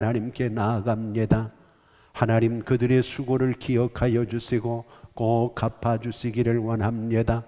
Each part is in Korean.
하나님께 나아갑니다. 하나님 그들의 수고를 기억하여 주시고 꼭 갚아주시기를 원합니다.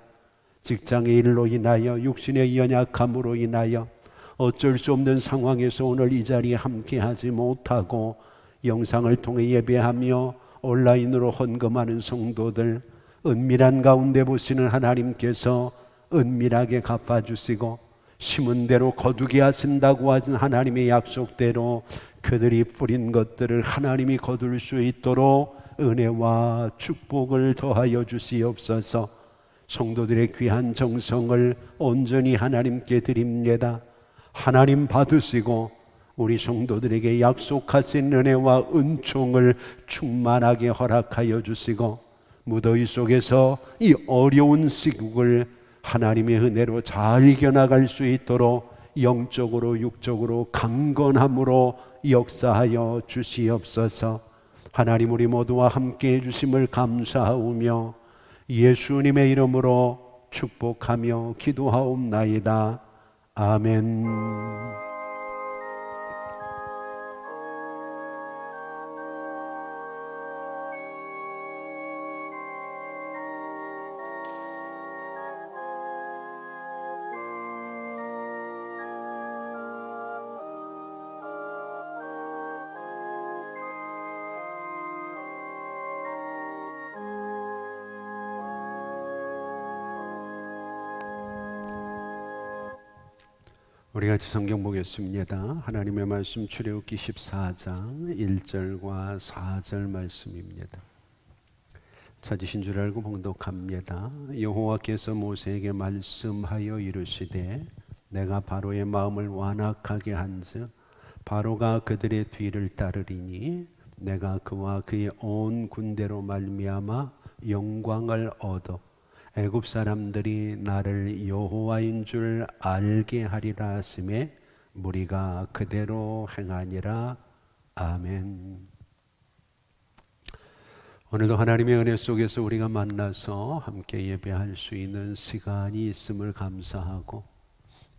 직장의 일로 인하여 육신의 연약함으로 인하여 어쩔 수 없는 상황에서 오늘 이 자리에 함께하지 못하고 영상을 통해 예배하며 온라인으로 헌금하는 성도들, 은밀한 가운데 보시는 하나님께서 은밀하게 갚아주시고 심은 대로 거두게 하신다고 하신 하나님의 약속대로 그들이 뿌린 것들을 하나님이 거둘 수 있도록 은혜와 축복을 더하여 주시옵소서. 성도들의 귀한 정성을 온전히 하나님께 드립니다. 하나님 받으시고 우리 성도들에게 약속하신 은혜와 은총을 충만하게 허락하여 주시고 무더위 속에서 이 어려운 시국을 하나님의 은혜로 잘 이겨나갈 수 있도록 영적으로 육적으로 강건함으로 역사하여 주시옵소서. 하나님 우리 모두와 함께 해주심을 감사하오며 예수님의 이름으로 축복하며 기도하옵나이다. 아멘. 우리 같이 성경 보겠습니다. 하나님의 말씀 출애굽기 14장 1절과 4절 말씀입니다. 찾으신 줄 알고 봉독합니다. 여호와께서 모세에게 말씀하여 이르시되 내가 바로의 마음을 완악하게 한즉 바로가 그들의 뒤를 따르리니 내가 그와 그의 온 군대로 말미암아 영광을 얻어 애굽 사람들이 나를 여호와인 줄 알게 하리라 하심에 무리가 그대로 행하니라. 아멘. 오늘도 하나님의 은혜 속에서 우리가 만나서 함께 예배할 수 있는 시간이 있음을 감사하고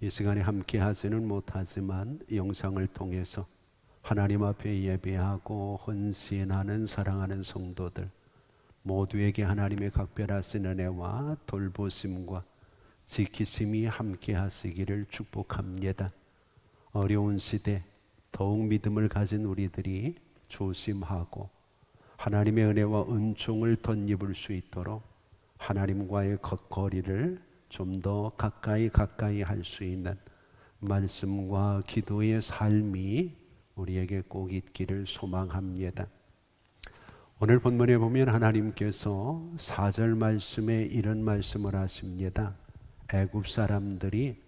이 시간에 함께 하지는 못하지만 영상을 통해서 하나님 앞에 예배하고 헌신하는 사랑하는 성도들 모두에게 하나님의 각별하신 은혜와 돌보심과 지키심이 함께 하시기를 축복합니다. 어려운 시대 더욱 믿음을 가진 우리들이 조심하고 하나님의 은혜와 은총을 덧입을 수 있도록 하나님과의 거리를 좀 더 가까이 할 수 있는 말씀과 기도의 삶이 우리에게 꼭 있기를 소망합니다. 오늘 본문에 보면 하나님께서 4절 말씀에 이런 말씀을 하십니다. 애굽 사람들이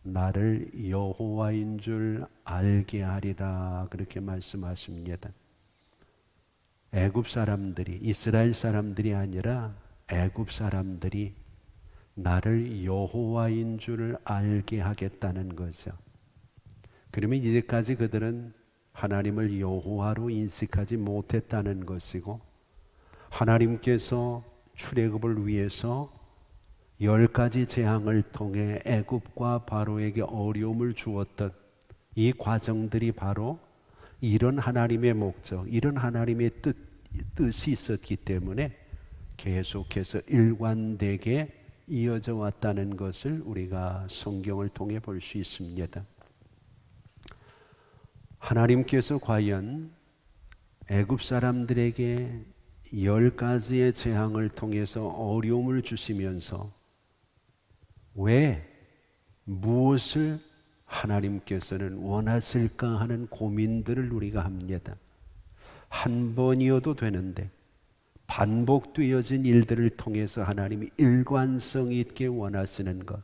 나를 여호와인 줄 알게 하리라 그렇게 말씀하십니다. 애굽 사람들이 이스라엘 사람들이 아니라 애굽 사람들이 나를 여호와인 줄 알게 하겠다는 거죠. 그러면 이제까지 그들은 하나님을 여호와로 인식하지 못했다는 것이고 하나님께서 출애굽을 위해서 10가지 재앙을 통해 애굽과 바로에게 어려움을 주었던 이 과정들이 바로 이런 하나님의 목적, 이런 하나님의 뜻이 있었기 때문에 계속해서 일관되게 이어져 왔다는 것을 우리가 성경을 통해 볼 수 있습니다. 하나님께서 과연 애굽 사람들에게 10가지의 재앙을 통해서 어려움을 주시면서 왜 무엇을 하나님께서는 원하실까 하는 고민들을 우리가 합니다. 한 번이어도 되는데 반복되어진 일들을 통해서 하나님이 일관성 있게 원하시는 것,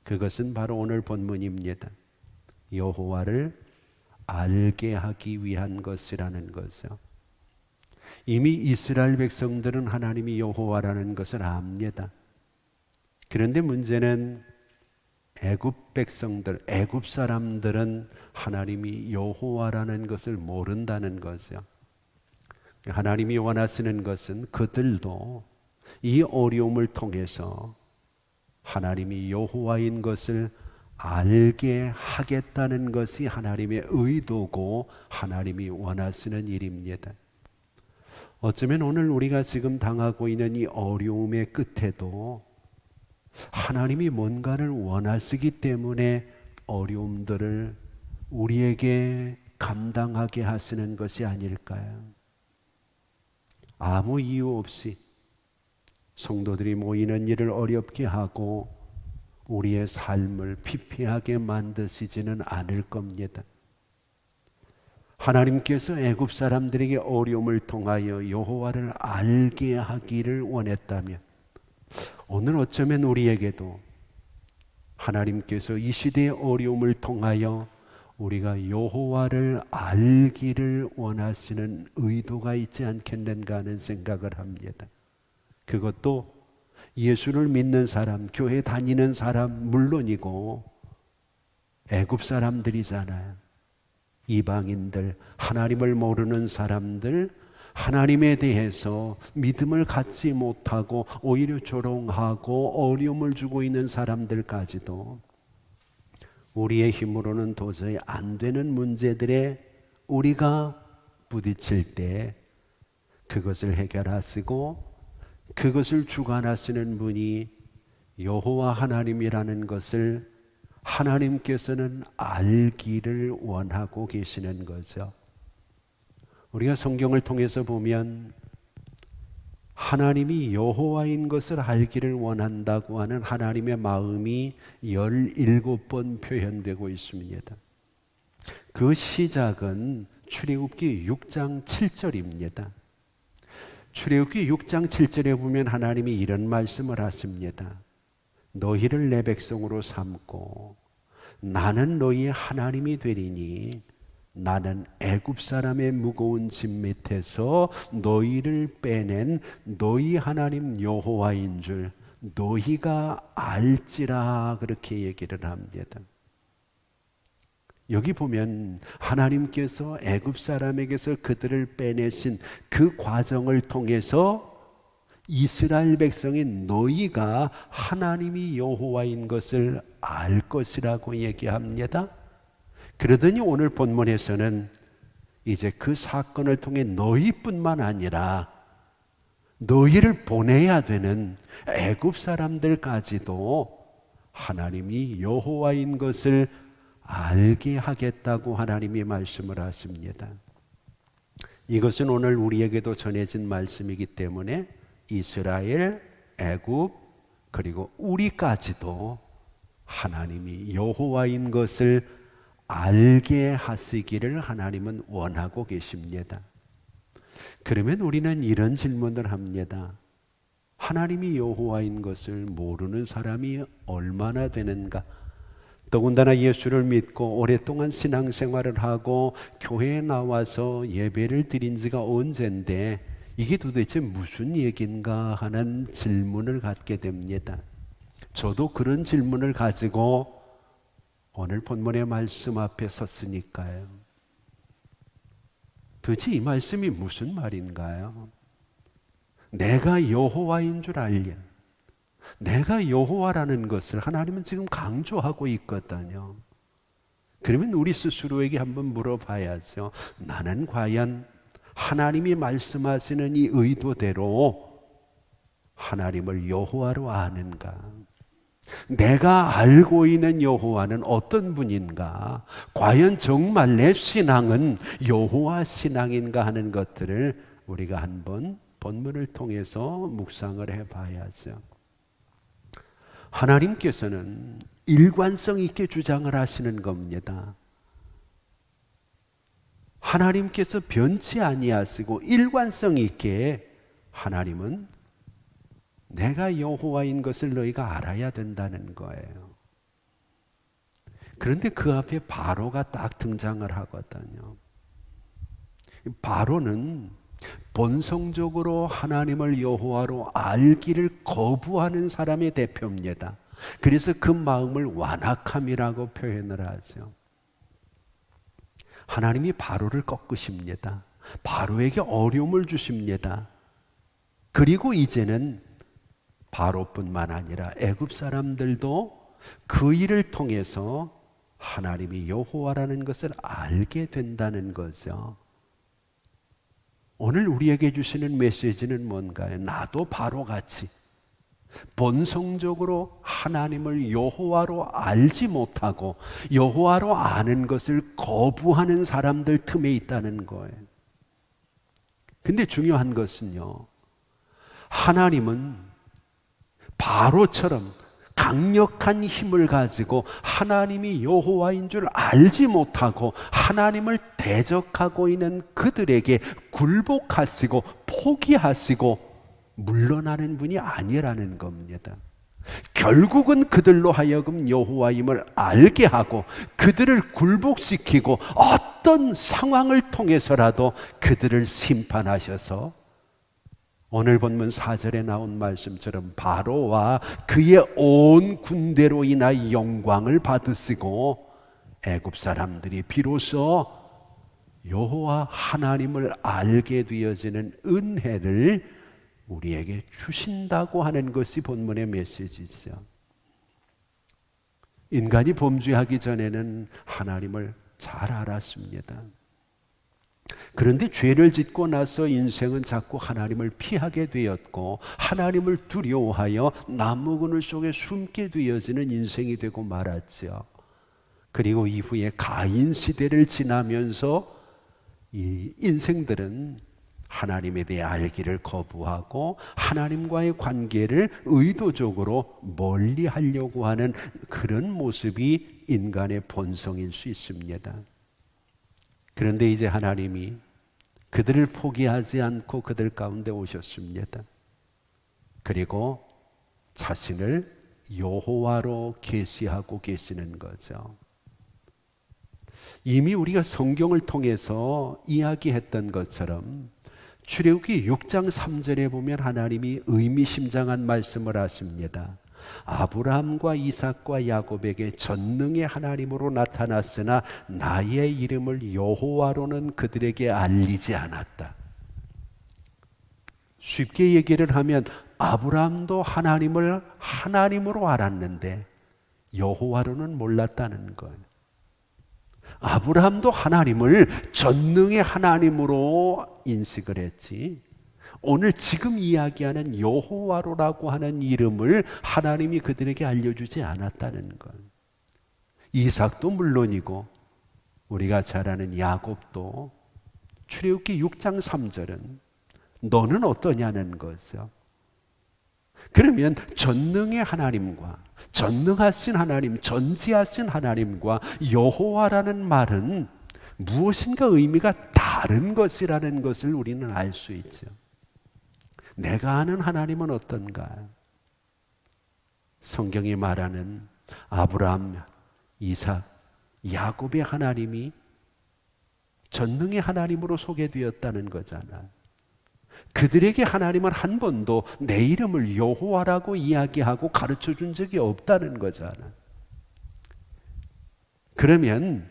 그것은 바로 오늘 본문입니다. 여호와를 알게 하기 위한 것이라는 거죠. 이미 이스라엘 백성들은 하나님이 여호와라는 것을 압니다. 그런데 문제는 애굽 백성들, 애굽 사람들은 하나님이 여호와라는 것을 모른다는 거죠. 하나님이 원하시는 것은 그들도 이 어려움을 통해서 하나님이 여호와인 것을 알게 하겠다는 것이 하나님의 의도고 하나님이 원하시는 일입니다. 어쩌면 오늘 우리가 지금 당하고 있는 이 어려움의 끝에도 하나님이 뭔가를 원하시기 때문에 어려움들을 우리에게 감당하게 하시는 것이 아닐까요? 아무 이유 없이 성도들이 모이는 일을 어렵게 하고 우리의 삶을 피폐하게 만드시지는 않을 겁니다. 하나님께서 애굽 사람들에게 어려움을 통하여 여호와를 알게 하기를 원했다면 오늘 어쩌면 우리에게도 하나님께서 이 시대의 어려움을 통하여 우리가 여호와를 알기를 원하시는 의도가 있지 않겠는가 하는 생각을 합니다. 그것도 예수를 믿는 사람, 교회 다니는 사람 물론이고 애굽 사람들이잖아요. 이방인들, 하나님을 모르는 사람들, 하나님에 대해서 믿음을 갖지 못하고 오히려 조롱하고 어려움을 주고 있는 사람들까지도 우리의 힘으로는 도저히 안 되는 문제들에 우리가 부딪힐 때 그것을 해결하시고 그것을 주관하시는 분이 여호와 하나님이라는 것을 하나님께서는 알기를 원하고 계시는 거죠. 우리가 성경을 통해서 보면 하나님이 여호와인 것을 알기를 원한다고 하는 하나님의 마음이 17번 표현되고 있습니다. 그 시작은 출애굽기 6장 7절입니다. 출애굽기 6장 7절에 보면 하나님이 이런 말씀을 하십니다. 너희를 내 백성으로 삼고 나는 너희의 하나님이 되리니 나는 애굽 사람의 무거운 짐 밑에서 너희를 빼낸 너희 하나님 여호와인 줄 너희가 알지라 그렇게 얘기를 합니다. 여기 보면 하나님께서 애굽 사람에게서 그들을 빼내신 그 과정을 통해서 이스라엘 백성인 너희가 하나님이 여호와인 것을 알 것이라고 얘기합니다. 그러더니 오늘 본문에서는 이제 그 사건을 통해 너희뿐만 아니라 너희를 보내야 되는 애굽 사람들까지도 하나님이 여호와인 것을 알게 하겠다고 하나님이 말씀을 하십니다. 이것은 오늘 우리에게도 전해진 말씀이기 때문에 이스라엘, 애굽 그리고 우리까지도 하나님이 여호와인 것을 알게 하시기를 하나님은 원하고 계십니다. 그러면 우리는 이런 질문을 합니다. 하나님이 여호와인 것을 모르는 사람이 얼마나 되는가? 더군다나 예수를 믿고 오랫동안 신앙생활을 하고 교회에 나와서 예배를 드린 지가 언젠데 이게 도대체 무슨 얘기인가 하는 질문을 갖게 됩니다. 저도 그런 질문을 가지고 오늘 본문의 말씀 앞에 섰으니까요. 도대체 이 말씀이 무슨 말인가요? 내가 여호와인 줄 알려. 내가 여호와라는 것을 하나님은 지금 강조하고 있거든요. 그러면 우리 스스로에게 한번 물어봐야죠. 나는 과연 하나님이 말씀하시는 이 의도대로 하나님을 여호와로 아는가? 내가 알고 있는 여호와는 어떤 분인가? 과연 정말 내 신앙은 여호와 신앙인가 하는 것들을 우리가 한번 본문을 통해서 묵상을 해봐야죠. 하나님께서는 일관성 있게 주장을 하시는 겁니다. 하나님께서 변치 아니하시고 일관성 있게 하나님은 내가 여호와인 것을 너희가 알아야 된다는 거예요. 그런데 그 앞에 바로가 딱 등장을 하거든요. 바로는 본성적으로 하나님을 여호와로 알기를 거부하는 사람의 대표입니다. 그래서 그 마음을 완악함이라고 표현을 하죠. 하나님이 바로를 꺾으십니다. 바로에게 어려움을 주십니다. 그리고 이제는 바로뿐만 아니라 애굽 사람들도 그 일을 통해서 하나님이 여호와라는 것을 알게 된다는 거죠. 오늘 우리에게 주시는 메시지는 뭔가요? 나도 바로같이 본성적으로 하나님을 여호와로 알지 못하고 여호와로 아는 것을 거부하는 사람들 틈에 있다는 거예요. 근데 중요한 것은요, 하나님은 바로처럼 강력한 힘을 가지고 하나님이 여호와인 줄 알지 못하고 하나님을 대적하고 있는 그들에게 굴복하시고 포기하시고 물러나는 분이 아니라는 겁니다. 결국은 그들로 하여금 여호와임을 알게 하고 그들을 굴복시키고 어떤 상황을 통해서라도 그들을 심판하셔서 오늘 본문 4절에 나온 말씀처럼 바로와 그의 온 군대로 인하여 영광을 받으시고 애굽 사람들이 비로소 여호와 하나님을 알게 되어지는 은혜를 우리에게 주신다고 하는 것이 본문의 메시지죠. 인간이 범죄하기 전에는 하나님을 잘 알았습니다. 그런데 죄를 짓고 나서 인생은 자꾸 하나님을 피하게 되었고 하나님을 두려워하여 나무 그늘 속에 숨게 되어지는 인생이 되고 말았죠. 그리고 이후에 가인 시대를 지나면서 이 인생들은 하나님에 대해 알기를 거부하고 하나님과의 관계를 의도적으로 멀리 하려고 하는 그런 모습이 인간의 본성일 수 있습니다. 그런데 이제 하나님이 그들을 포기하지 않고 그들 가운데 오셨습니다. 그리고 자신을 여호와로 계시하고 계시는 거죠. 이미 우리가 성경을 통해서 이야기했던 것처럼 출애굽기 6장 3절에 보면 하나님이 의미심장한 말씀을 하십니다. 아브라함과 이삭과 야곱에게 전능의 하나님으로 나타났으나 나의 이름을 여호와로는 그들에게 알리지 않았다. 쉽게 얘기를 하면 아브라함도 하나님을 하나님으로 알았는데 여호와로는 몰랐다는 거예요. 아브라함도 하나님을 전능의 하나님으로 인식을 했지, 오늘 지금 이야기하는 여호와로라고 하는 이름을 하나님이 그들에게 알려주지 않았다는 것. 이삭도 물론이고 우리가 잘 아는 야곱도 출애굽기 6장 3절은 너는 어떠냐는 거죠. 그러면 전능의 하나님과 전능하신 하나님, 전지하신 하나님과 여호와라는 말은 무엇인가 의미가 다른 것이라는 것을 우리는 알 수 있죠. 내가 아는 하나님은 어떤가? 성경이 말하는 아브라함, 이삭, 야곱의 하나님이 전능의 하나님으로 소개되었다는 거잖아. 그들에게 하나님은 한 번도 내 이름을 여호와라고 이야기하고 가르쳐 준 적이 없다는 거잖아. 그러면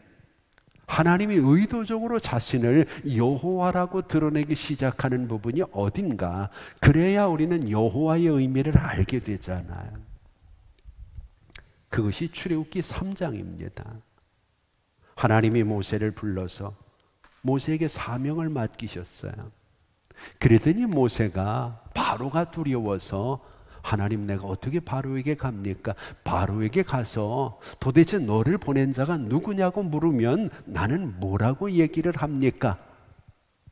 하나님이 의도적으로 자신을 여호와라고 드러내기 시작하는 부분이 어딘가? 그래야 우리는 여호와의 의미를 알게 되잖아요. 그것이 출애굽기 3장입니다. 하나님이 모세를 불러서 모세에게 사명을 맡기셨어요. 그랬더니 모세가 바로가 두려워서 하나님, 내가 어떻게 바로에게 갑니까? 바로에게 가서 도대체 너를 보낸 자가 누구냐고 물으면 나는 뭐라고 얘기를 합니까?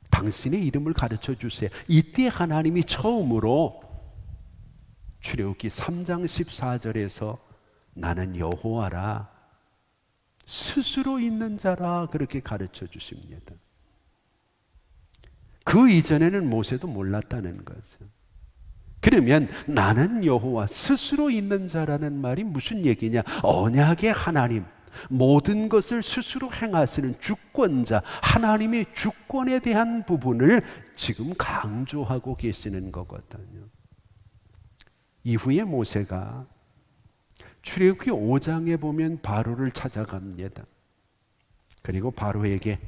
당신의 이름을 가르쳐 주세요. 이때 하나님이 처음으로 출애굽기 3장 14절에서 나는 여호와라, 스스로 있는 자라, 그렇게 가르쳐 주십니다. 그 이전에는 모세도 몰랐다는 거죠. 그러면 나는 여호와, 스스로 있는 자라는 말이 무슨 얘기냐? 언약의 하나님, 모든 것을 스스로 행하시는 주권자, 하나님의 주권에 대한 부분을 지금 강조하고 계시는 거거든요. 이후에 모세가 출애굽기 5장에 보면 바로를 찾아갑니다. 그리고 바로에게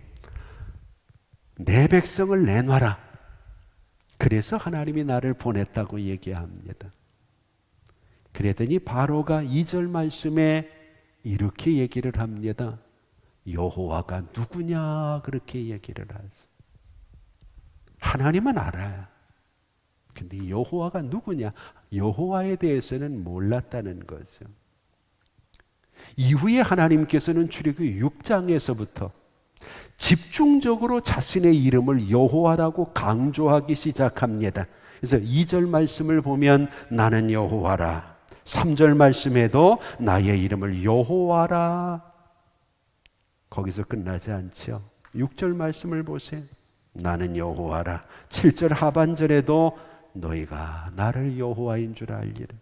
내 백성을 내놔라, 그래서 하나님이 나를 보냈다고 얘기합니다. 그랬더니 바로가 2절 말씀에 이렇게 얘기를 합니다. 여호와가 누구냐 그렇게 얘기를 하죠. 하나님은 알아요. 근데 여호와가 누구냐? 여호와에 대해서는 몰랐다는 거죠. 이후에 하나님께서는 출애굽기 6장에서부터 집중적으로 자신의 이름을 여호와라고 강조하기 시작합니다. 그래서 2절 말씀을 보면 나는 여호와라. 3절 말씀에도 나의 이름을 여호와라. 거기서 끝나지 않죠. 6절 말씀을 보세요. 나는 여호와라. 7절 하반절에도 너희가 나를 여호와인 줄 알리라.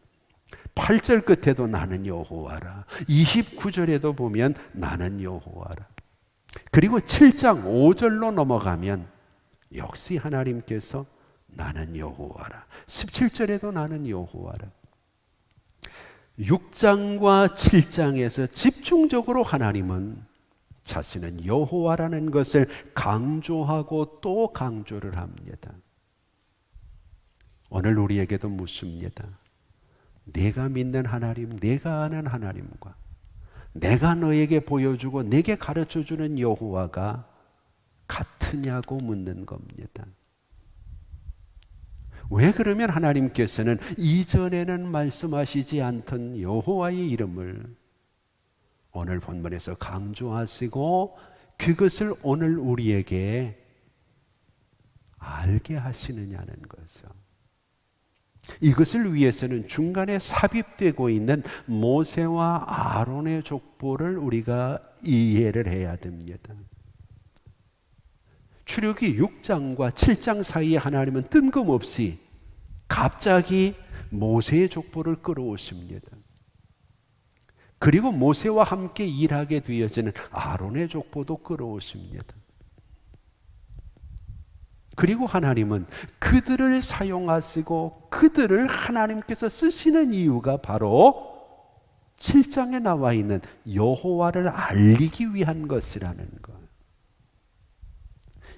8절 끝에도 나는 여호와라. 29절에도 보면 나는 여호와라. 그리고 7장 5절로 넘어가면 역시 하나님께서 나는 여호와라. 17절에도 나는 여호와라. 6장과 7장에서 집중적으로 하나님은 자신은 여호와라는 것을 강조하고 또 강조를 합니다. 오늘 우리에게도 묻습니다. 내가 믿는 하나님, 내가 아는 하나님과 내가 너에게 보여주고 내게 가르쳐주는 여호와가 같으냐고 묻는 겁니다. 왜 그러면 하나님께서는 이전에는 말씀하시지 않던 여호와의 이름을 오늘 본문에서 강조하시고 그것을 오늘 우리에게 알게 하시느냐는 거죠. 이것을 위해서는 중간에 삽입되고 있는 모세와 아론의 족보를 우리가 이해를 해야 됩니다. 출애굽기 6장과 7장 사이에 하나님은 뜬금없이 갑자기 모세의 족보를 끌어오십니다. 그리고 모세와 함께 일하게 되어지는 아론의 족보도 끌어오십니다. 그리고 하나님은 그들을 사용하시고 그들을 하나님께서 쓰시는 이유가 바로 7장에 나와 있는 여호와를 알리기 위한 것이라는 것.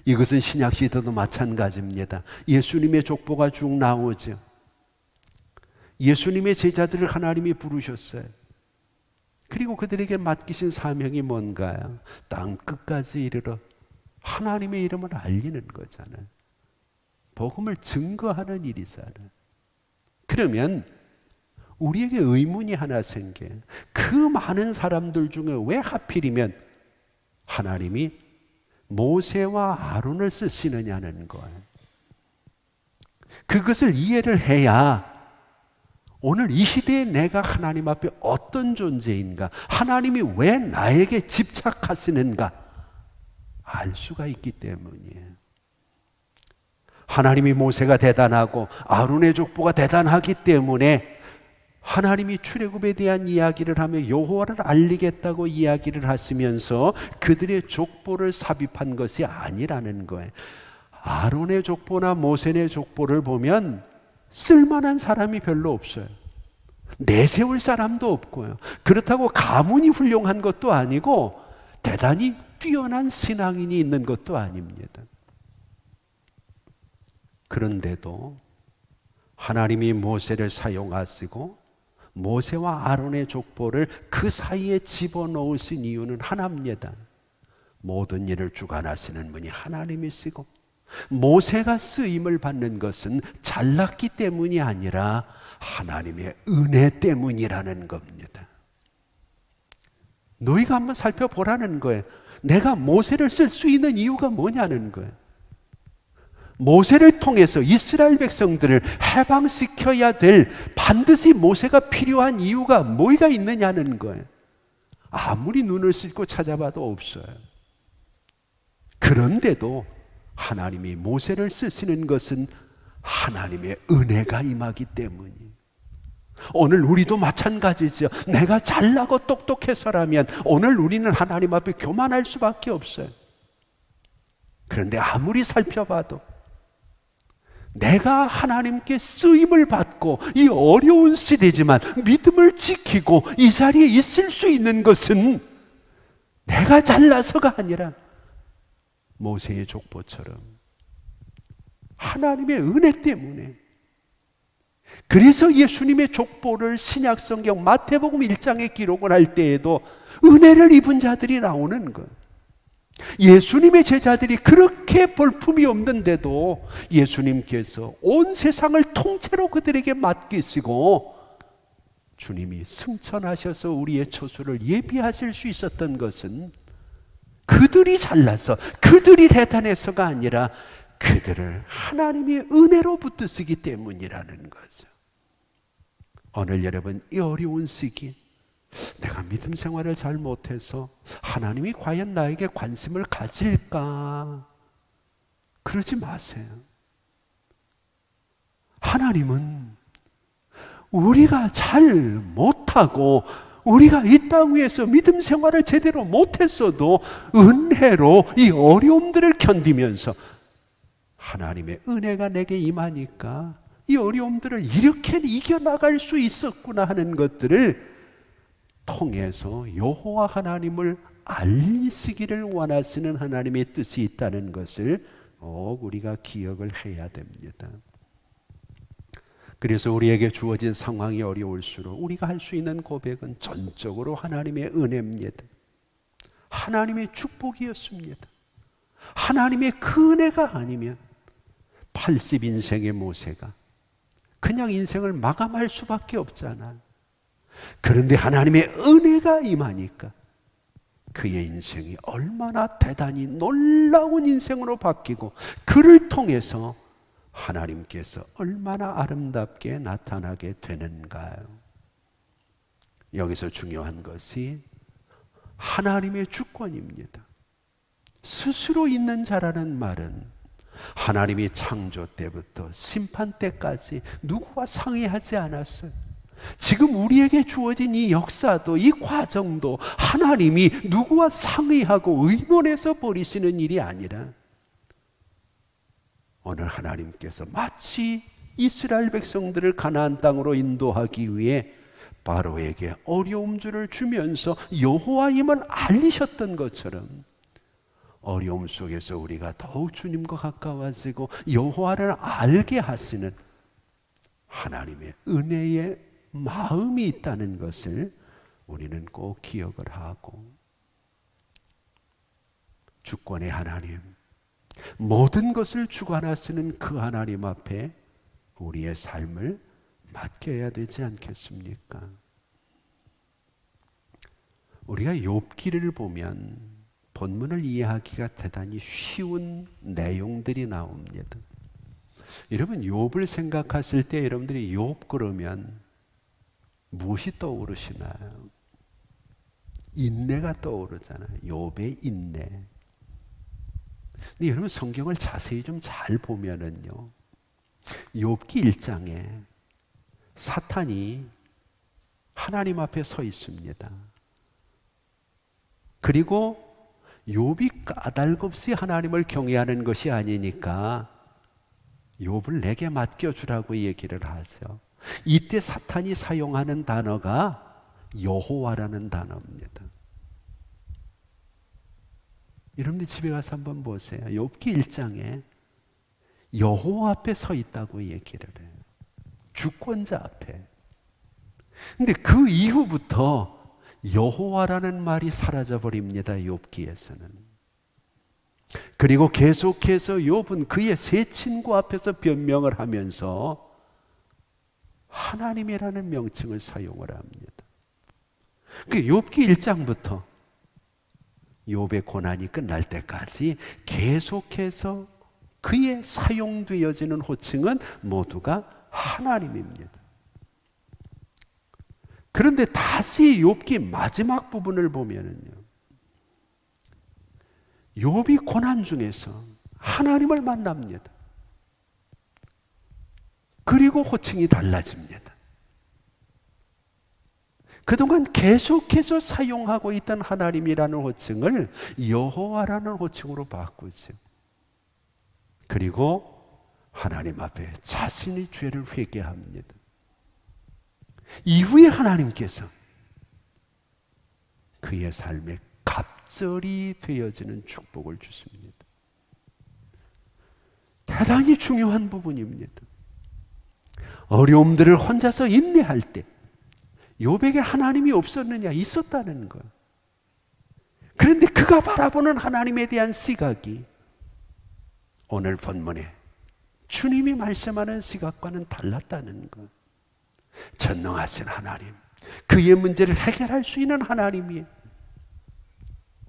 이것은 신약 시대도 마찬가지입니다. 예수님의 족보가 쭉 나오죠. 예수님의 제자들을 하나님이 부르셨어요. 그리고 그들에게 맡기신 사명이 뭔가요? 땅 끝까지 이르러 하나님의 이름을 알리는 거잖아요. 복음을 증거하는 일이잖아요. 그러면 우리에게 의문이 하나 생겨요. 그 많은 사람들 중에 왜 하필이면 하나님이 모세와 아론을 쓰시느냐는 거예요. 그것을 이해를 해야 오늘 이 시대에 내가 하나님 앞에 어떤 존재인가, 하나님이 왜 나에게 집착하시는가 알 수가 있기 때문이에요. 하나님이 모세가 대단하고 아론의 족보가 대단하기 때문에 하나님이 출애굽에 대한 이야기를 하며 여호와를 알리겠다고 이야기를 하시면서 그들의 족보를 삽입한 것이 아니라는 거예요. 아론의 족보나 모세의 족보를 보면 쓸만한 사람이 별로 없어요. 내세울 사람도 없고요. 그렇다고 가문이 훌륭한 것도 아니고 대단히 뛰어난 신앙인이 있는 것도 아닙니다. 그런데도 하나님이 모세를 사용하시고 모세와 아론의 족보를 그 사이에 집어넣으신 이유는 하나입니다. 모든 일을 주관하시는 분이 하나님이시고 모세가 쓰임을 받는 것은 잘났기 때문이 아니라 하나님의 은혜 때문이라는 겁니다. 너희가 한번 살펴보라는 거예요. 내가 모세를 쓸 수 있는 이유가 뭐냐는 거예요. 모세를 통해서 이스라엘 백성들을 해방시켜야 될 반드시 모세가 필요한 이유가 뭐가 있느냐는 거예요. 아무리 눈을 씻고 찾아봐도 없어요. 그런데도 하나님이 모세를 쓰시는 것은 하나님의 은혜가 임하기 때문이에요. 오늘 우리도 마찬가지죠. 내가 잘나고 똑똑해서라면 오늘 우리는 하나님 앞에 교만할 수밖에 없어요. 그런데 아무리 살펴봐도 내가 하나님께 쓰임을 받고 이 어려운 시대지만 믿음을 지키고 이 자리에 있을 수 있는 것은 내가 잘나서가 아니라 모세의 족보처럼 하나님의 은혜 때문에 그래서 예수님의 족보를 신약성경 마태복음 1장에 기록을 할 때에도 은혜를 입은 자들이 나오는 것. 예수님의 제자들이 그렇게 볼품이 없는데도 예수님께서 온 세상을 통째로 그들에게 맡기시고 주님이 승천하셔서 우리의 처소를 예비하실 수 있었던 것은 그들이 잘나서 그들이 대단해서가 아니라 그들을 하나님의 은혜로 붙드시기 때문이라는 거죠. 오늘 여러분, 이 어려운 시기, 내가 믿음 생활을 잘 못해서 하나님이 과연 나에게 관심을 가질까? 그러지 마세요. 하나님은 우리가 잘 못하고 우리가 이 땅 위에서 믿음 생활을 제대로 못했어도 은혜로 이 어려움들을 견디면서 하나님의 은혜가 내게 임하니까 이 어려움들을 이렇게 이겨나갈 수 있었구나 하는 것들을 통해서 여호와 하나님을 알리시기를 원하시는 하나님의 뜻이 있다는 것을 우리가 기억을 해야 됩니다. 그래서 우리에게 주어진 상황이 어려울수록 우리가 할 수 있는 고백은 전적으로 하나님의 은혜입니다. 하나님의 축복이었습니다. 하나님의 그 은혜가 아니면 80인생의 모세가 그냥 인생을 마감할 수밖에 없잖아요. 그런데 하나님의 은혜가 임하니까 그의 인생이 얼마나 대단히 놀라운 인생으로 바뀌고 그를 통해서 하나님께서 얼마나 아름답게 나타나게 되는가요? 여기서 중요한 것이 하나님의 주권입니다. 스스로 있는 자라는 말은 하나님이 창조 때부터 심판 때까지 누구와 상의하지 않았어요. 지금 우리에게 주어진 이 역사도 이 과정도 하나님이 누구와 상의하고 의논해서 벌이시는 일이 아니라 오늘 하나님께서 마치 이스라엘 백성들을 가나안 땅으로 인도하기 위해 바로에게 어려움들을 주면서 여호와임을 알리셨던 것처럼 어려움 속에서 우리가 더욱 주님과 가까워지고 여호와를 알게 하시는 하나님의 은혜의 마음이 있다는 것을 우리는 꼭 기억을 하고, 주권의 하나님, 모든 것을 주관하시는 그 하나님 앞에 우리의 삶을 맡겨야 되지 않겠습니까? 우리가 욥기를 보면 본문을 이해하기가 대단히 쉬운 내용들이 나옵니다. 여러분, 욥을 생각하실 때 여러분들이 욥 그러면 무엇이 떠오르시나요? 인내가 떠오르잖아요. 욥의 인내. 근데 여러분, 성경을 자세히 좀 잘 보면은요, 욥기 1장에 사탄이 하나님 앞에 서 있습니다. 그리고 욥이 까닭없이 하나님을 경외하는 것이 아니니까 욥을 내게 맡겨주라고 얘기를 하죠. 이때 사탄이 사용하는 단어가 여호와라는 단어입니다. 여러분들 집에 가서 한번 보세요. 욥기 1장에 여호와 앞에 서 있다고 얘기를 해요. 주권자 앞에. 근데 그 이후부터 여호와라는 말이 사라져 버립니다. 욥기에서는. 그리고 계속해서 욥은 그의 세 친구 앞에서 변명을 하면서 하나님이라는 명칭을 사용을 합니다. 그 욥기 1장부터 욥의 고난이 끝날 때까지 계속해서 그의 사용되어지는 호칭은 모두가 하나님입니다. 그런데 다시 욥기 마지막 부분을 보면은요, 욥이 고난 중에서 하나님을 만납니다. 그리고 호칭이 달라집니다. 그동안 계속해서 사용하고 있던 하나님이라는 호칭을 여호와라는 호칭으로 바꾸죠. 그리고 하나님 앞에 자신의 죄를 회개합니다. 이후에 하나님께서 그의 삶에 갑절이 되어지는 축복을 주십니다. 대단히 중요한 부분입니다. 어려움들을 혼자서 인내할 때 욥에게 하나님이 없었느냐? 있었다는 거예요. 그런데 그가 바라보는 하나님에 대한 시각이 오늘 본문에 주님이 말씀하는 시각과는 달랐다는 것. 전능하신 하나님, 그의 문제를 해결할 수 있는 하나님이에요.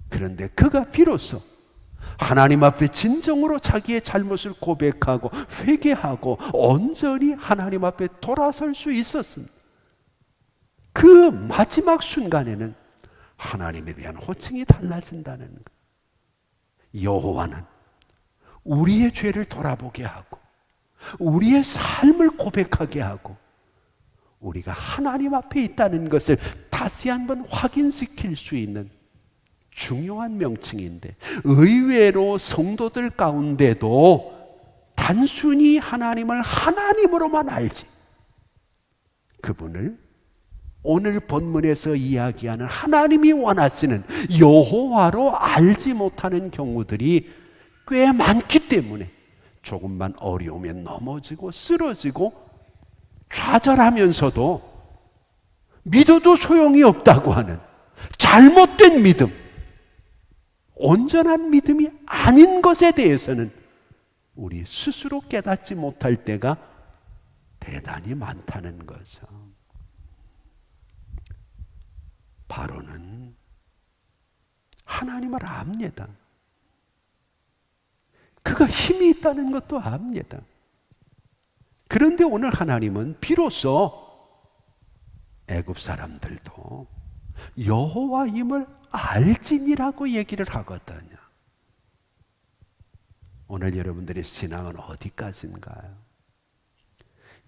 그런데 그가 비로소 하나님 앞에 진정으로 자기의 잘못을 고백하고 회개하고 온전히 하나님 앞에 돌아설 수 있었습니다. 그 마지막 순간에는 하나님에 대한 호칭이 달라진다는 것. 여호와는 우리의 죄를 돌아보게 하고 우리의 삶을 고백하게 하고 우리가 하나님 앞에 있다는 것을 다시 한번 확인시킬 수 있는 중요한 명칭인데, 의외로 성도들 가운데도 단순히 하나님을 하나님으로만 알지 그분을 오늘 본문에서 이야기하는 하나님이 원하시는 여호와로 알지 못하는 경우들이 꽤 많기 때문에 조금만 어려우면 넘어지고 쓰러지고 좌절하면서도 믿어도 소용이 없다고 하는 잘못된 믿음, 온전한 믿음이 아닌 것에 대해서는 우리 스스로 깨닫지 못할 때가 대단히 많다는 거죠. 바로는 하나님을 압니다. 그가 힘이 있다는 것도 압니다. 그런데 오늘 하나님은 비로소 애굽 사람들도 여호와임을 알지니라고 얘기를 하거든요. 오늘 여러분들의 신앙은 어디까지인가요?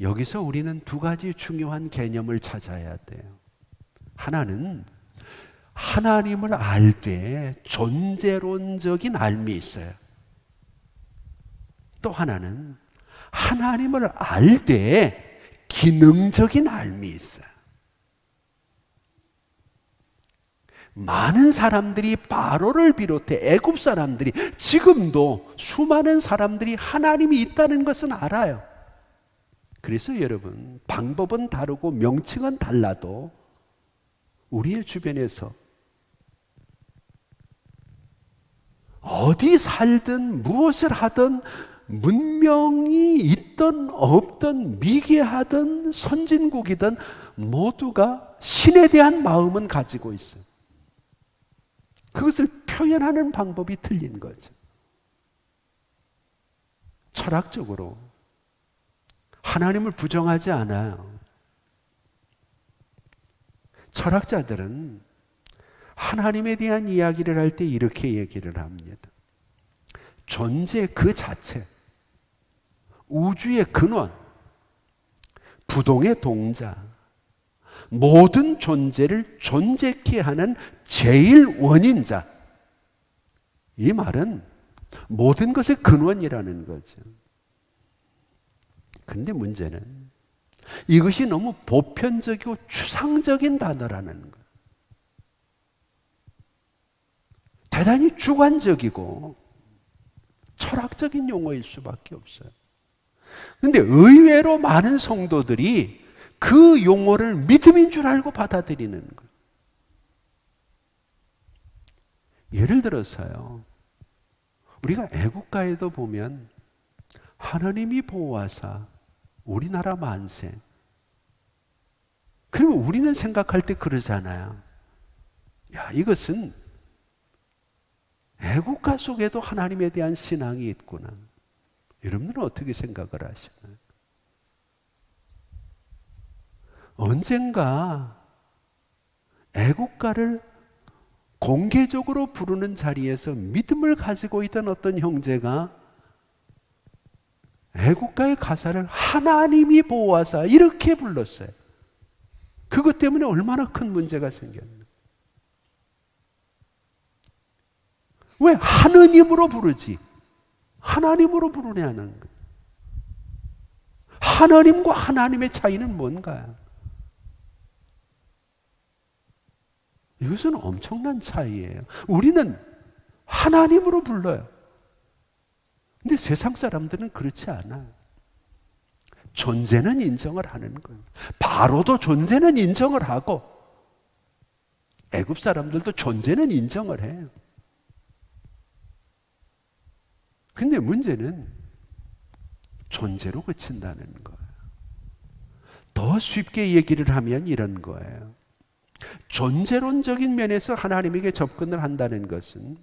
여기서 우리는 두 가지 중요한 개념을 찾아야 돼요. 하나는 하나님을 알 때 존재론적인 알미 있어요. 또 하나는 하나님을 알 때 기능적인 알미 있어요. 많은 사람들이 바로를 비롯해 애굽 사람들이 지금도 수많은 사람들이 하나님이 있다는 것은 알아요. 그래서 여러분, 방법은 다르고 명칭은 달라도 우리의 주변에서 어디 살든 무엇을 하든 문명이 있든 없든 미개하든 선진국이든 모두가 신에 대한 마음은 가지고 있어요. 그것을 표현하는 방법이 틀린 거죠. 철학적으로 하나님을 부정하지 않아요. 철학자들은 하나님에 대한 이야기를 할 때 이렇게 얘기를 합니다. 존재 그 자체, 우주의 근원, 부동의 동자, 모든 존재를 존재케 하는 제일 원인자. 이 말은 모든 것의 근원이라는 거죠. 그런데 문제는 이것이 너무 보편적이고 추상적인 단어라는 거예요. 대단히 주관적이고 철학적인 용어일 수밖에 없어요. 그런데 의외로 많은 성도들이 그 용어를 믿음인 줄 알고 받아들이는 거예요. 예를 들어서요, 우리가 애국가에도 보면 하나님이 보호하사 우리나라 만세. 그러면 우리는 생각할 때 그러잖아요. 야, 이것은 애국가 속에도 하나님에 대한 신앙이 있구나. 여러분들은 어떻게 생각을 하시나요? 언젠가 애국가를 공개적으로 부르는 자리에서 믿음을 가지고 있던 어떤 형제가 애국가의 가사를 하나님이 보호하사 이렇게 불렀어요. 그것 때문에 얼마나 큰 문제가 생겼나. 왜 하느님으로 부르지 하나님으로 부르냐는 거예요. 하나님과 하나님의 차이는 뭔가요? 이것은 엄청난 차이예요. 우리는 하나님으로 불러요. 근데 세상 사람들은 그렇지 않아요. 존재는 인정을 하는 거예요. 바로도 존재는 인정을 하고 애굽 사람들도 존재는 인정을 해요. 근데 문제는 존재로 그친다는 거예요. 더 쉽게 얘기를 하면 이런 거예요. 존재론적인 면에서 하나님에게 접근을 한다는 것은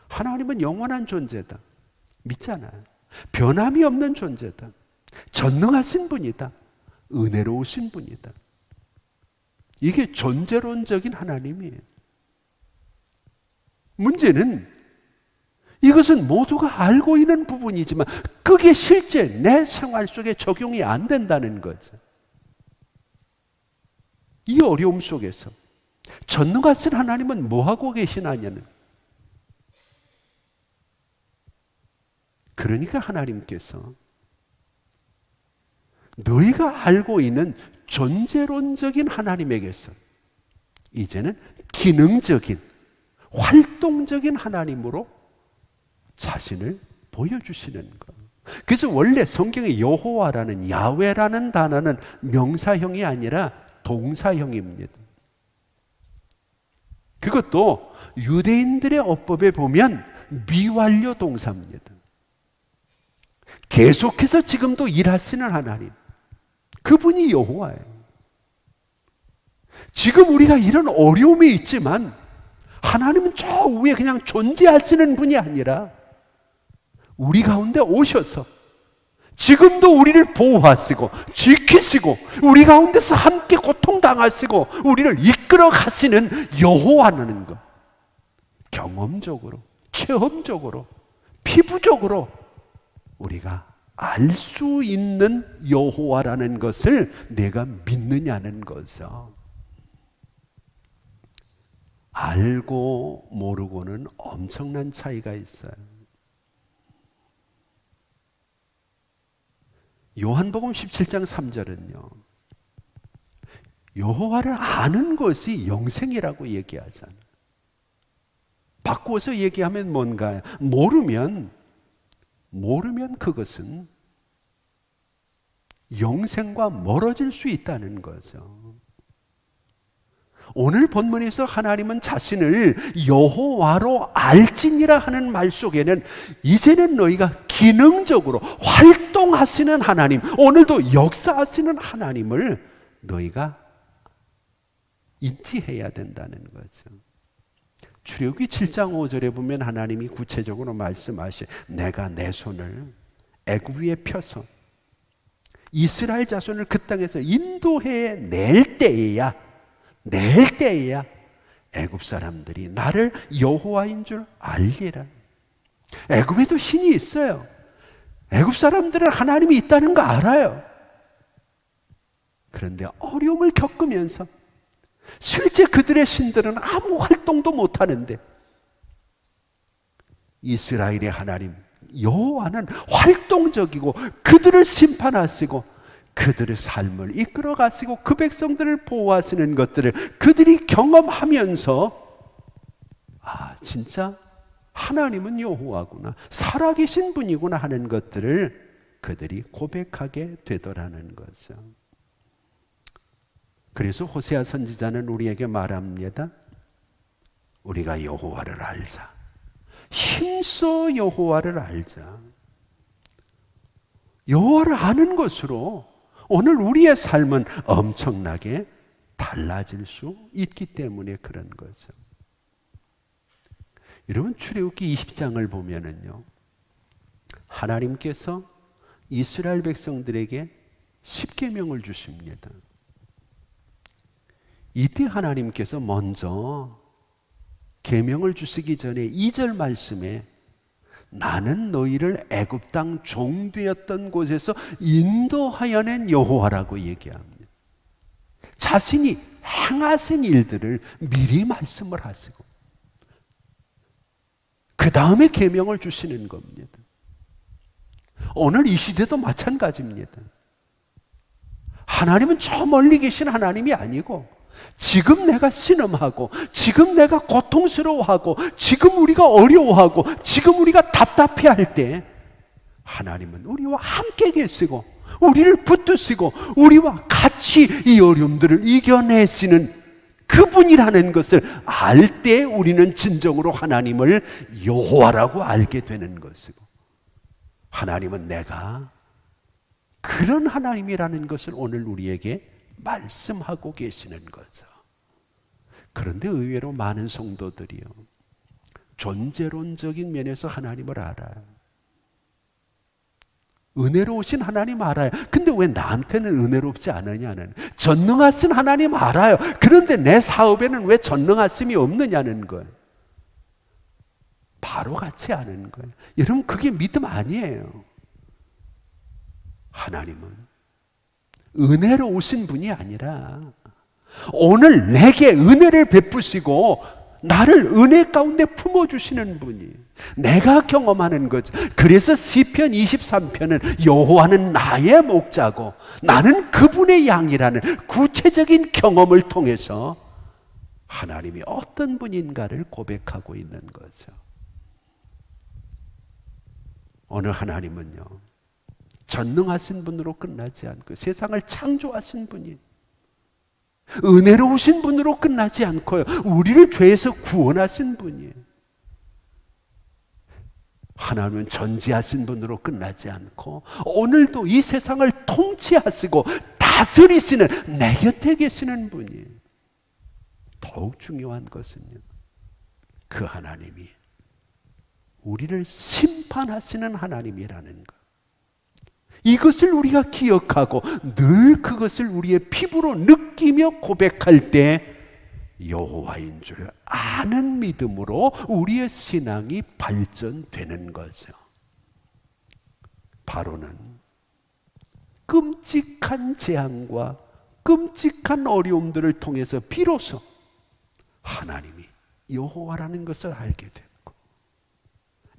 하나님은 영원한 존재다. 믿잖아요. 변함이 없는 존재다. 전능하신 분이다. 은혜로우신 분이다. 이게 존재론적인 하나님이에요. 문제는 이것은 모두가 알고 있는 부분이지만 그게 실제 내 생활 속에 적용이 안 된다는 거죠. 이 어려움 속에서 전능하신 하나님은 뭐 하고 계시나냐는, 그러니까 하나님께서 너희가 알고 있는 존재론적인 하나님에게서 이제는 기능적인 활동적인 하나님으로 자신을 보여주시는 것. 그래서 원래 성경의 여호와라는, 야훼라는 단어는 명사형이 아니라 동사형입니다. 그것도 유대인들의 어법에 보면 미완료 동사입니다. 계속해서 지금도 일하시는 하나님, 그분이 여호와예요. 지금 우리가 이런 어려움이 있지만 하나님은 저 위에 그냥 존재하시는 분이 아니라 우리 가운데 오셔서 지금도 우리를 보호하시고 지키시고 우리 가운데서 함께 고통당하시고 우리를 이끌어 가시는 여호와라는 것, 경험적으로, 체험적으로, 피부적으로 우리가 알 수 있는 여호와라는 것을 내가 믿느냐는 거죠. 알고 모르고는 엄청난 차이가 있어요. 요한복음 17장 3절은요, 여호와를 아는 것이 영생이라고 얘기하잖아요. 바꾸어서 얘기하면 뭔가요? 모르면 그것은 영생과 멀어질 수 있다는 거죠. 오늘 본문에서 하나님은 자신을 여호와로 알지니라 하는 말 속에는 이제는 너희가 기능적으로 활동하시는 하나님, 오늘도 역사하시는 하나님을 너희가 인지해야 된다는 거죠. 출애굽기 7장 5절에 보면 하나님이 구체적으로 말씀하시, 내가 내 손을 애굽 위에 펴서 이스라엘 자손을 그 땅에서 인도해 낼 때에야 애굽 사람들이 나를 여호와인 줄 알리라. 애굽에도 신이 있어요. 애굽 사람들은 하나님이 있다는 거 알아요. 그런데 어려움을 겪으면서 실제 그들의 신들은 아무 활동도 못하는데 이스라엘의 하나님 여호와는 활동적이고 그들을 심판하시고 그들의 삶을 이끌어 가시고 그 백성들을 보호하시는 것들을 그들이 경험하면서, 아, 진짜 하나님은 여호와구나, 살아계신 분이구나 하는 것들을 그들이 고백하게 되더라는 거죠. 그래서 호세아 선지자는 우리에게 말합니다. 우리가 여호와를 알자. 힘써 여호와를 알자. 여호와를 아는 것으로 오늘 우리의 삶은 엄청나게 달라질 수 있기 때문에 그런 거죠. 여러분, 출애굽기 20장을 보면은요, 하나님께서 이스라엘 백성들에게 10계명을 주십니다. 이때 하나님께서 먼저 계명을 주시기 전에 2절 말씀에 나는 너희를 애굽 땅 종되었던 곳에서 인도하여 낸 여호와라고 얘기합니다. 자신이 행하신 일들을 미리 말씀을 하시고 그 다음에 계명을 주시는 겁니다. 오늘 이 시대도 마찬가지입니다. 하나님은 저 멀리 계신 하나님이 아니고 지금 내가 신음하고 지금 내가 고통스러워하고 지금 우리가 어려워하고 지금 우리가 답답해할 때 하나님은 우리와 함께 계시고 우리를 붙드시고 우리와 같이 이 어려움들을 이겨내시는 그분이라는 것을 알 때 우리는 진정으로 하나님을 여호와라고 알게 되는 것이고, 하나님은 내가 그런 하나님이라는 것을 오늘 우리에게 말씀하고 계시는 거죠. 그런데 의외로 많은 성도들이요, 존재론적인 면에서 하나님을 알아요. 은혜로우신 하나님 알아요. 근데 왜 나한테는 은혜롭지 않으냐는, 전능하신 하나님 알아요. 그런데 내 사업에는 왜 전능하심이 없느냐는 거예요. 바로 같이 아는 거예요. 여러분, 그게 믿음 아니에요. 하나님은 은혜로우신 분이 아니라 오늘 내게 은혜를 베푸시고 나를 은혜 가운데 품어주시는 분이, 내가 경험하는 거죠. 그래서 시편 23편은 여호와는 나의 목자고 나는 그분의 양이라는 구체적인 경험을 통해서 하나님이 어떤 분인가를 고백하고 있는 거죠. 오늘 하나님은요, 전능하신 분으로 끝나지 않고 세상을 창조하신 분이, 은혜로우신 분으로 끝나지 않고요, 우리를 죄에서 구원하신 분이에요. 하나님은 전지하신 분으로 끝나지 않고 오늘도 이 세상을 통치하시고 다스리시는 내 곁에 계시는 분이에요. 더욱 중요한 것은요, 그 하나님이 우리를 심판하시는 하나님이라는 것, 이것을 우리가 기억하고 늘 그것을 우리의 피부로 느끼며 고백할 때 여호와인 줄 아는 믿음으로 우리의 신앙이 발전되는 거죠. 바로는 끔찍한 재앙과 끔찍한 어려움들을 통해서 비로소 하나님이 여호와라는 것을 알게 됐고,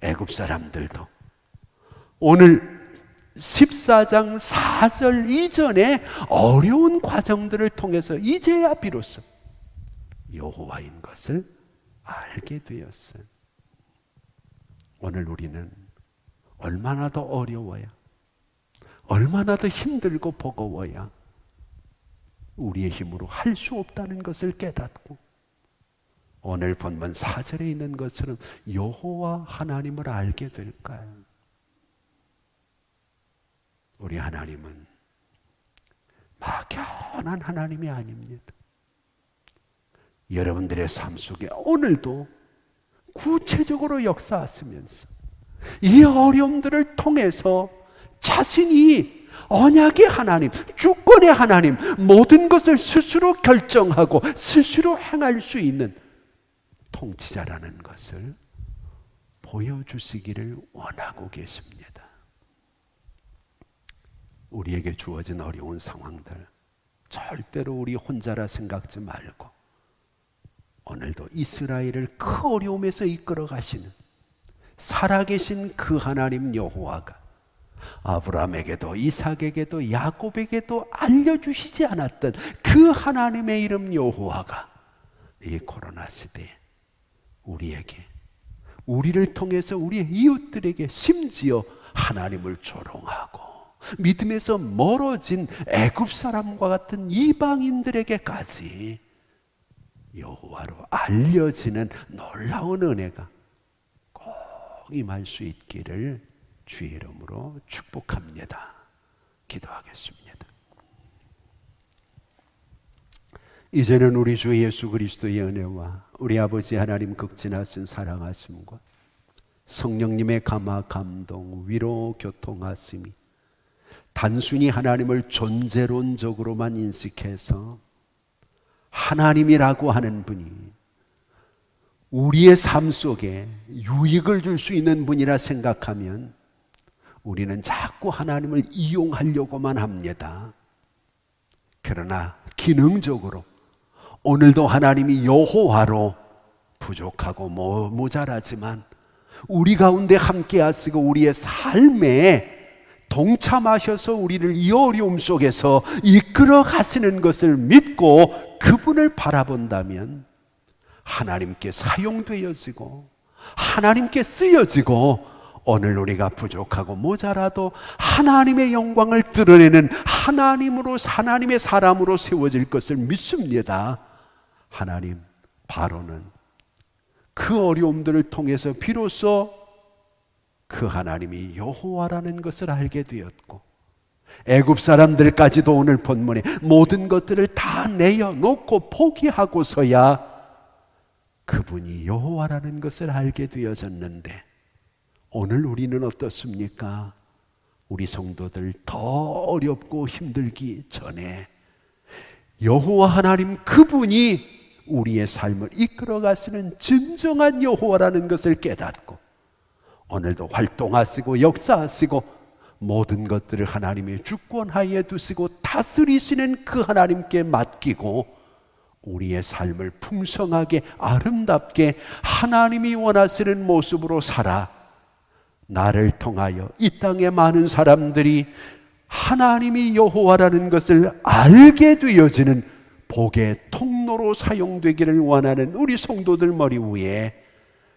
애굽 사람들도 오늘 14장 4절 이전에 어려운 과정들을 통해서 이제야 비로소 여호와인 것을 알게 되었어요. 오늘 우리는 얼마나 더 어려워야, 얼마나 더 힘들고 버거워야 우리의 힘으로 할 수 없다는 것을 깨닫고, 오늘 본문 4절에 있는 것처럼 여호와 하나님을 알게 될까요? 우리 하나님은 막연한 하나님이 아닙니다. 여러분들의 삶 속에 오늘도 구체적으로 역사하시면서 이 어려움들을 통해서 자신이 언약의 하나님, 주권의 하나님, 모든 것을 스스로 결정하고 스스로 행할 수 있는 통치자라는 것을 보여주시기를 원하고 계십니다. 우리에게 주어진 어려운 상황들 절대로 우리 혼자라 생각지 말고, 오늘도 이스라엘을 그 어려움에서 이끌어 가시는 살아계신 그 하나님 여호와가 아브라함에게도 이삭에게도 야곱에게도 알려주시지 않았던 그 하나님의 이름 여호와가 이 코로나 시대에 우리에게, 우리를 통해서 우리의 이웃들에게, 심지어 하나님을 조롱하고 믿음에서 멀어진 애굽 사람과 같은 이방인들에게까지 여호와로 알려지는 놀라운 은혜가 꼭 임할 수 있기를 주의 이름으로 축복합니다. 기도하겠습니다. 이제는 우리 주 예수 그리스도의 은혜와 우리 아버지 하나님 극진하신 사랑하심과 성령님의 감화 감동 위로 교통하심이 단순히 하나님을 존재론적으로만 인식해서 하나님이라고 하는 분이 우리의 삶 속에 유익을 줄 수 있는 분이라 생각하면 우리는 자꾸 하나님을 이용하려고만 합니다. 그러나 기능적으로 오늘도 하나님이 여호와로 부족하고 모자라지만 우리 가운데 함께 하시고 우리의 삶에 동참하셔서 우리를 이 어려움 속에서 이끌어 가시는 것을 믿고 그분을 바라본다면 하나님께 사용되어지고 하나님께 쓰여지고 오늘 우리가 부족하고 모자라도 하나님의 영광을 드러내는 하나님의 사람으로 세워질 것을 믿습니다. 하나님, 바로는 그 어려움들을 통해서 비로소 그 하나님이 여호와라는 것을 알게 되었고, 애굽 사람들까지도 오늘 본문에 모든 것들을 다 내어놓고 포기하고서야 그분이 여호와라는 것을 알게 되어졌는데, 오늘 우리는 어떻습니까? 우리 성도들 더 어렵고 힘들기 전에 여호와 하나님 그분이 우리의 삶을 이끌어 가시는 진정한 여호와라는 것을 깨닫고, 오늘도 활동하시고 역사하시고 모든 것들을 하나님의 주권하에 두시고 다스리시는 그 하나님께 맡기고, 우리의 삶을 풍성하게 아름답게 하나님이 원하시는 모습으로 살아 나를 통하여 이 땅의 많은 사람들이 하나님이 여호와라는 것을 알게 되어지는 복의 통로로 사용되기를 원하는 우리 성도들 머리 위에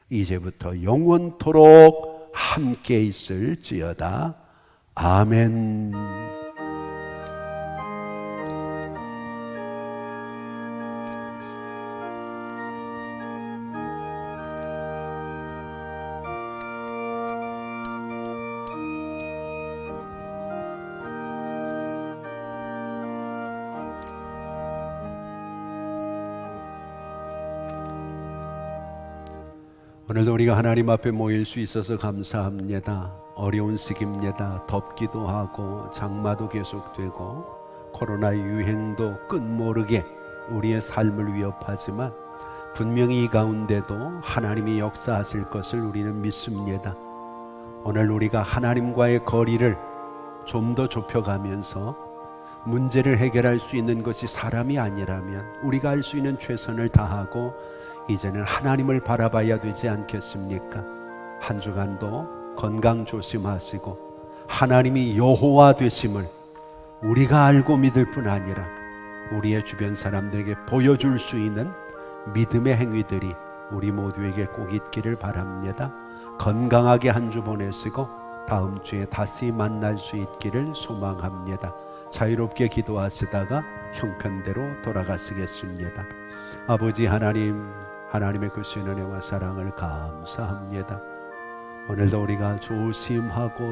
이제부터 영원토록 함께 있을지어다. 아멘. 오늘도 우리가 하나님 앞에 모일 수 있어서 감사합니다. 어려운 시기입니다. 덥기도 하고 장마도 계속되고 코로나 유행도 끝모르게 우리의 삶을 위협하지만 분명히 이 가운데도 하나님이 역사하실 것을 우리는 믿습니다. 오늘 우리가 하나님과의 거리를 좀 더 좁혀가면서 문제를 해결할 수 있는 것이 사람이 아니라면 우리가 할 수 있는 최선을 다하고 이제는 하나님을 바라봐야 되지 않겠습니까? 한 주간도 건강 조심하시고 하나님이 여호와 되심을 우리가 알고 믿을 뿐 아니라 우리의 주변 사람들에게 보여줄 수 있는 믿음의 행위들이 우리 모두에게 꼭 있기를 바랍니다. 건강하게 한 주 보내시고 다음 주에 다시 만날 수 있기를 소망합니다. 자유롭게 기도하시다가 형편대로 돌아가시겠습니다. 아버지 하나님, 하나님의 그 신은혜와 사랑을 감사합니다. 오늘도 우리가 조심하고